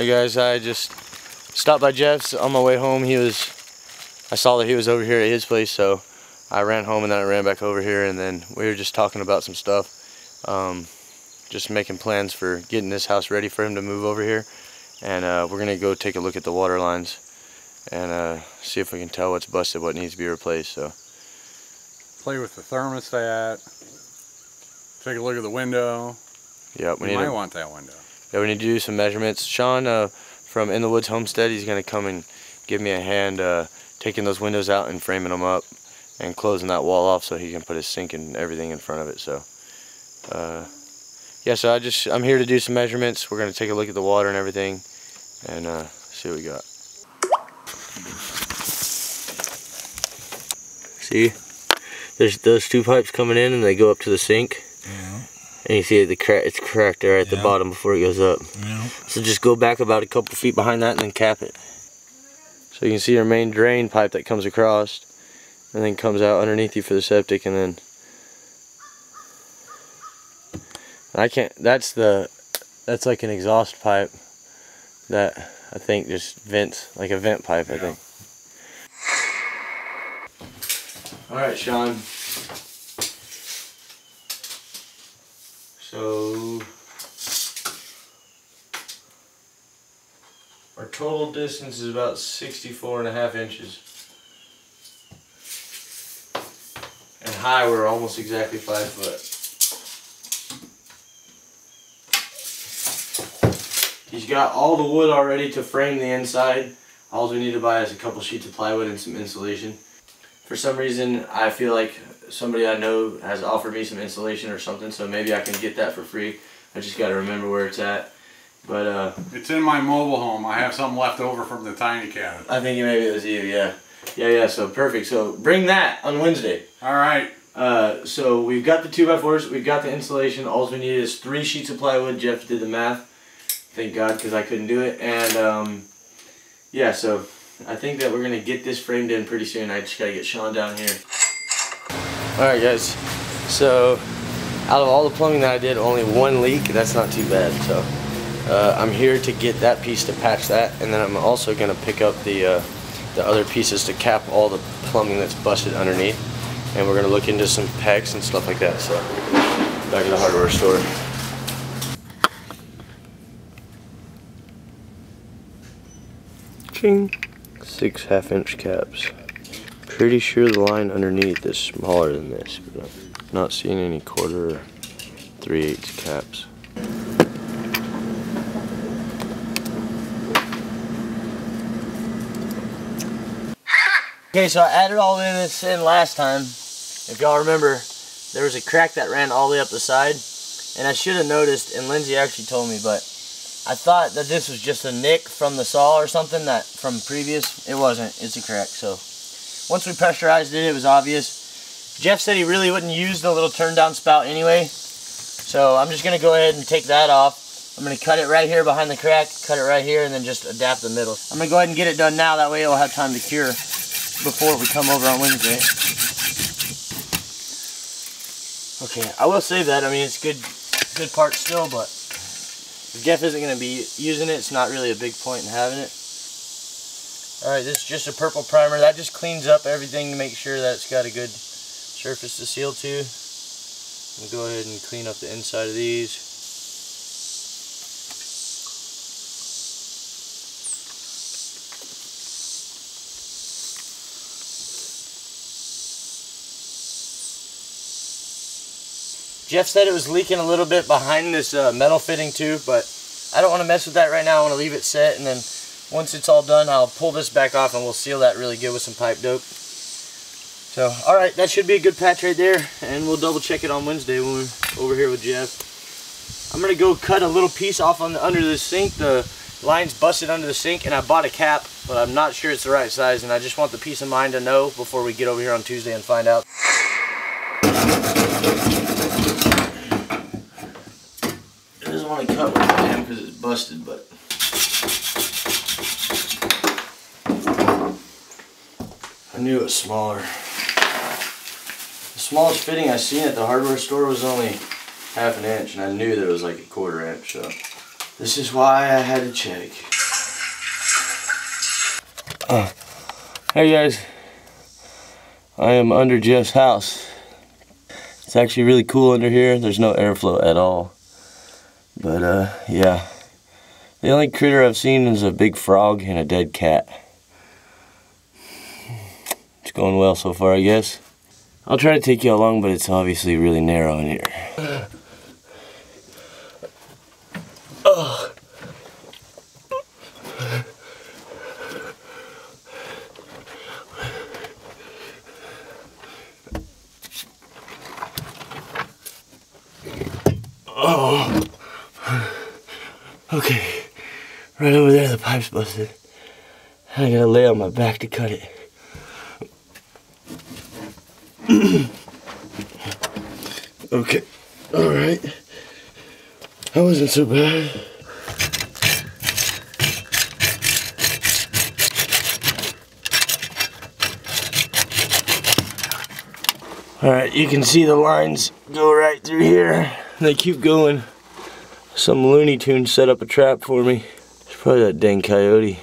Hey guys, I just stopped by Jeff's on my way home. I saw that he was over here at his place, so I ran home and then I ran back over here, and then we were just talking about some stuff. Just making plans for getting this house ready for him to move over here. And we're going to go take a look at the water lines and see if we can tell what's busted, what needs to be replaced. So play with the thermostat, take a look at the window. Yeah, we might want that window. Yeah, we need to do some measurements. Sean from In the Woods Homestead, he's going to come and give me a hand taking those windows out and framing them up and closing that wall off so he can put his sink and everything in front of it. So yeah, so I'm here to do some measurements. We're going to take a look at the water and everything and see what we got. See, there's those two pipes coming in and they go up to the sink. Yeah. And you see it's cracked there at the bottom before it goes up. Yeah. So just go back about a couple feet behind that and then cap it. So you can see your main drain pipe that comes across and then comes out underneath you for the septic, and then that's like an exhaust pipe that I think just vents, like a vent pipe, I think. Alright, Sean. So our total distance is about 64.5 inches. And high, we're almost exactly 5 foot. He's got all the wood already to frame the inside. All we need to buy is a couple sheets of plywood and some insulation. For some reason, I feel like somebody I know has offered me some insulation or something, so maybe I can get that for free. I just got to remember where it's at. But it's in my mobile home. I have some left over from the tiny cabin. I think maybe it was you, yeah. Yeah, so perfect. So bring that on Wednesday. Alright. So we've got the 2x4s, we've got the insulation. All we need is 3 sheets of plywood. Jeff did the math. Thank God, because I couldn't do it. And yeah, so I think that we're going to get this framed in pretty soon. I just got to get Sean down here. Alright guys, so out of all the plumbing that I did, only one leak. That's not too bad. So I'm here to get that piece to patch that, and then I'm also going to pick up the other pieces to cap all the plumbing that's busted underneath. And we're going to look into some pegs and stuff like that. So back at the hardware store. Ching. 6 half-inch caps. Pretty sure the line underneath is smaller than this, but I'm not seeing any 1/4 or 3/8 caps. Okay, so I added all of this in last time. If y'all remember, there was a crack that ran all the way up the side, and I should have noticed, and Lindsay actually told me, but I thought that this was just a nick from the saw or something that from previous. It wasn't. It's a crack. So once we pressurized it, it was obvious. Jeff said he really wouldn't use the little turn down spout anyway. So I'm just going to go ahead and take that off. I'm going to cut it right here behind the crack, cut it right here, and then just adapt the middle. I'm going to go ahead and get it done now. That way it'll have time to cure before we come over on Wednesday. Okay, I will save that. I mean, it's good part still, but if Jeff isn't going to be using it, it's not really a big point in having it. Alright, this is just a purple primer. That just cleans up everything to make sure that it's got a good surface to seal to. We'll go ahead and clean up the inside of these. Jeff said it was leaking a little bit behind this metal fitting too, but I don't want to mess with that right now. I want to leave it set, and then once it's all done, I'll pull this back off and we'll seal that really good with some pipe dope. So, alright, that should be a good patch right there, and we'll double check it on Wednesday when we're over here with Jeff. I'm going to go cut a little piece off on under the sink. The line's busted under the sink, and I bought a cap, but I'm not sure it's the right size, and I just want the peace of mind to know before we get over here on Tuesday and find out. I just want to cut with the jam because it's busted, but I knew it was smaller. The smallest fitting I seen at the hardware store was only 1/2 inch, and I knew that it was like a 1/4 inch. So this is why I had to check. Hey guys, I am under Jeff's house. It's actually really cool under here. There's no airflow at all. But yeah, the only critter I've seen is a big frog and a dead cat. It's going well so far, I guess. I'll try to take you along, but it's obviously really narrow in here. Oh, okay, right over there the pipe's busted. I gotta lay on my back to cut it. Okay, alright, that wasn't so bad. Alright, you can see the lines go right through here. They keep going. Some Looney Tune set up a trap for me. It's probably that dang coyote.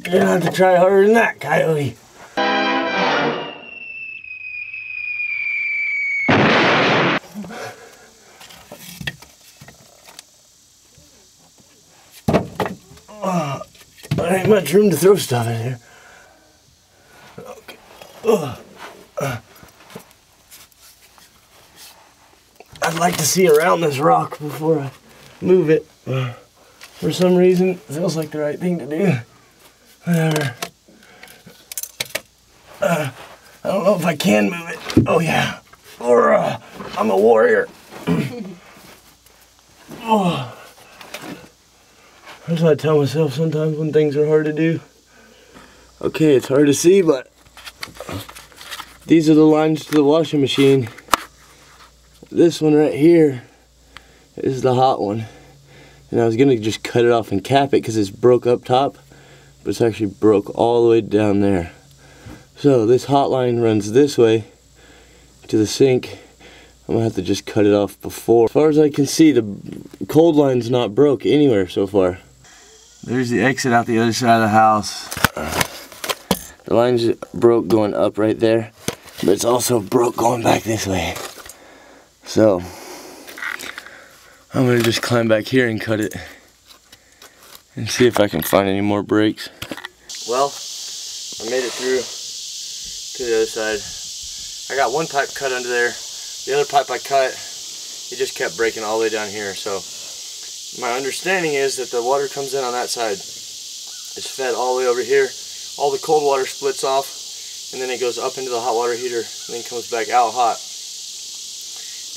You're gonna have to try harder than that, coyote. There ain't much room to throw stuff in here. Okay. I'd like to see around this rock before I move it. For some reason, it feels like the right thing to do. Whatever. I don't know if I can move it. Oh yeah. Or I'm a warrior. Oh. That's what I tell myself sometimes when things are hard to do. Okay, it's hard to see, but these are the lines to the washing machine. This one right here is the hot one. And I was gonna just cut it off and cap it because it's broke up top, but it's actually broke all the way down there. So this hot line runs this way to the sink. I'm gonna have to just cut it off before. As far as I can see, the cold line's not broke anywhere so far. There's the exit out the other side of the house. The line's broke going up right there, but it's also broke going back this way. So I'm gonna just climb back here and cut it and see if I can find any more breaks. Well, I made it through to the other side. I got one pipe cut under there. The other pipe I cut, it just kept breaking all the way down here. So my understanding is that the water comes in on that side. It's fed all the way over here. All the cold water splits off, and then it goes up into the hot water heater, and then comes back out hot.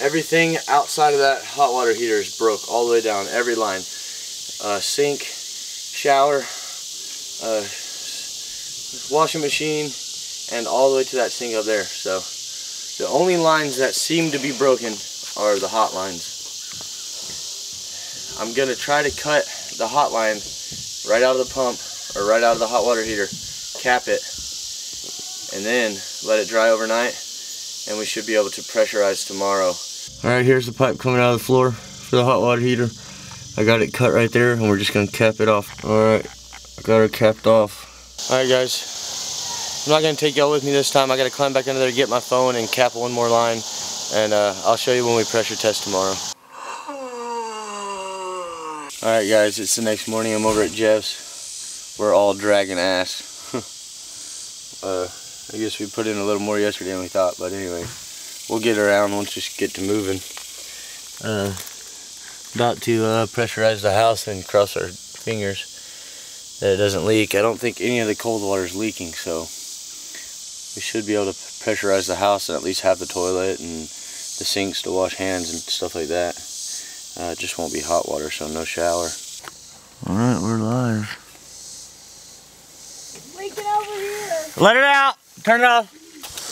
Everything outside of that hot water heater is broke all the way down, every line. Sink, shower, washing machine, and all the way to that sink up there. So the only lines that seem to be broken are the hot lines. I'm gonna try to cut the hot line right out of the pump, or right out of the hot water heater, cap it, and then let it dry overnight, and we should be able to pressurize tomorrow. Alright, here's the pipe coming out of the floor for the hot water heater. I got it cut right there, and we're just gonna cap it off. Alright, I got her capped off. Alright guys, I'm not gonna take y'all with me this time. I gotta climb back under there, get my phone, and cap one more line, and I'll show you when we pressure test tomorrow. Alright guys, it's the next morning. I'm over at Jeff's. We're all dragging ass. I guess we put in a little more yesterday than we thought, but anyway, we'll get around once we get to moving. About to pressurize the house and cross our fingers that it doesn't leak. I don't think any of the cold water is leaking, so we should be able to pressurize the house and at least have the toilet and the sinks to wash hands and stuff like that. It just won't be hot water, so no shower. Alright, we're live. Leaking over here. Let it out! Turn it off.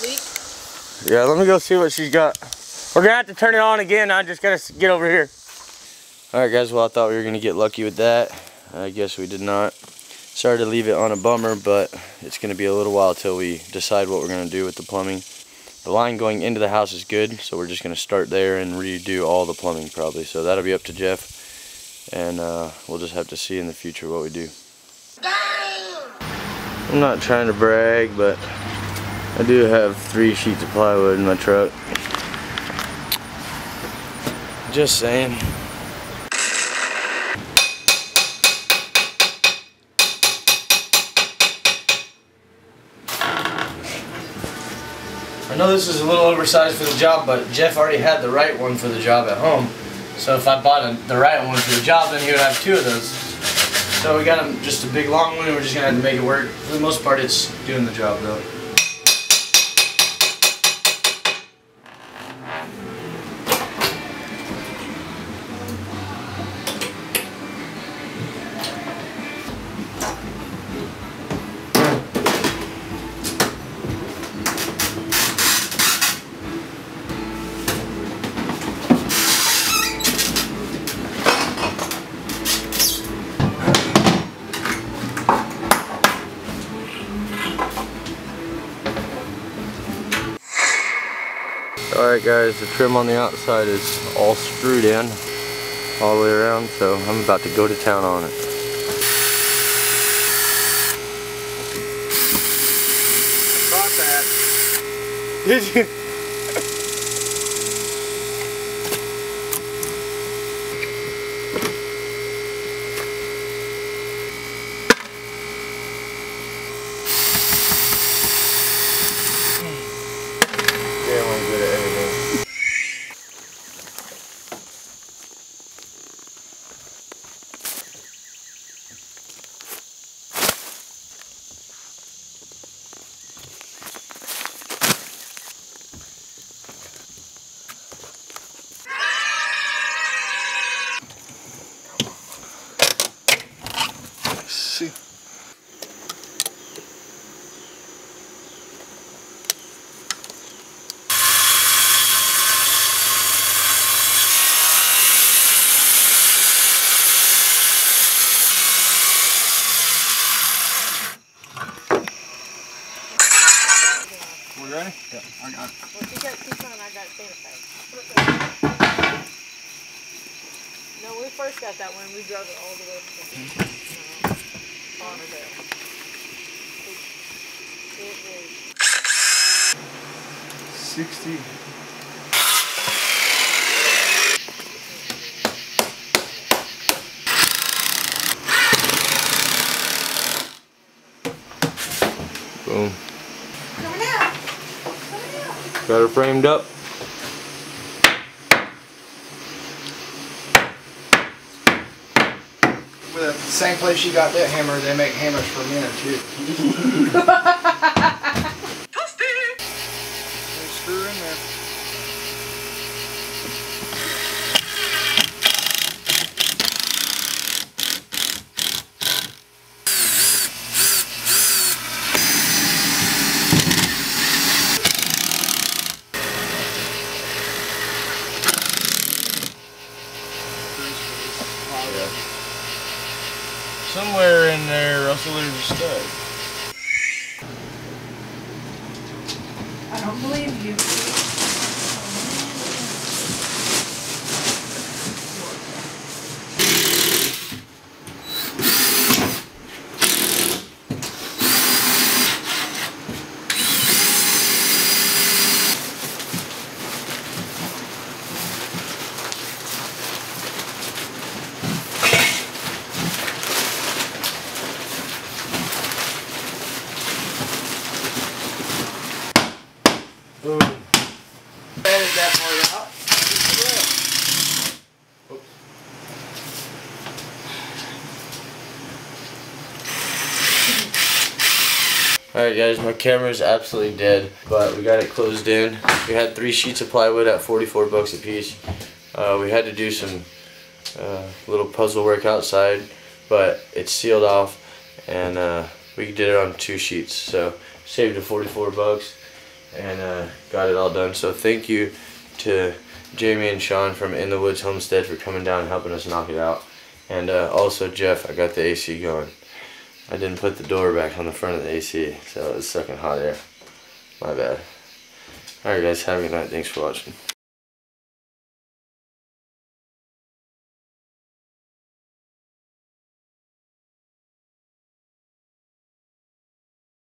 Leak? Yeah, let me go see what she's got. We're gonna have to turn it on again. I just gotta get over here. Alright guys, well I thought we were gonna get lucky with that. I guess we did not. Sorry to leave it on a bummer, but it's going to be a little while till we decide what we're going to do with the plumbing. The line going into the house is good, so we're just going to start there and redo all the plumbing probably. So that'll be up to Jeff, and we'll just have to see in the future what we do. I'm not trying to brag, but I do have 3 sheets of plywood in my truck. Just saying. I know this is a little oversized for the job, but Jeff already had the right one for the job at home. So if I bought the right one for the job, then he would have 2 of those. So we got him just a big long one, and we're just going to have to make it work. For the most part, it's doing the job though. Alright guys, the trim on the outside is all screwed in all the way around, so I'm about to go to town on it. Caught that. Did you? Damn, I'm good at everything. See. We ready? Yeah, I got it. Well, you got 2 on, I got sanitize. No, when we first got that one, we drove it all the way to Lauderdale. It is 60. Boom. coming out. Got her framed up. With the same place you got that hammer, they make hammers for men too. They screw in there. Somewhere in there, Russell, there's a stud. I don't believe you. Boom. Edit that part out. Alright guys, my camera's absolutely dead, but we got it closed in. We had 3 sheets of plywood at 44 bucks a piece. We had to do some little puzzle work outside, but it's sealed off, and we did it on 2 sheets, so saved the 44 bucks and got it all done. So thank you to Jamie and Sean from In the Woods Homestead for coming down and helping us knock it out, and also Jeff, I got the AC going. I didn't put the door back on the front of the AC, so it was sucking hot air. My bad. Alright guys, have a good night. Thanks for watching.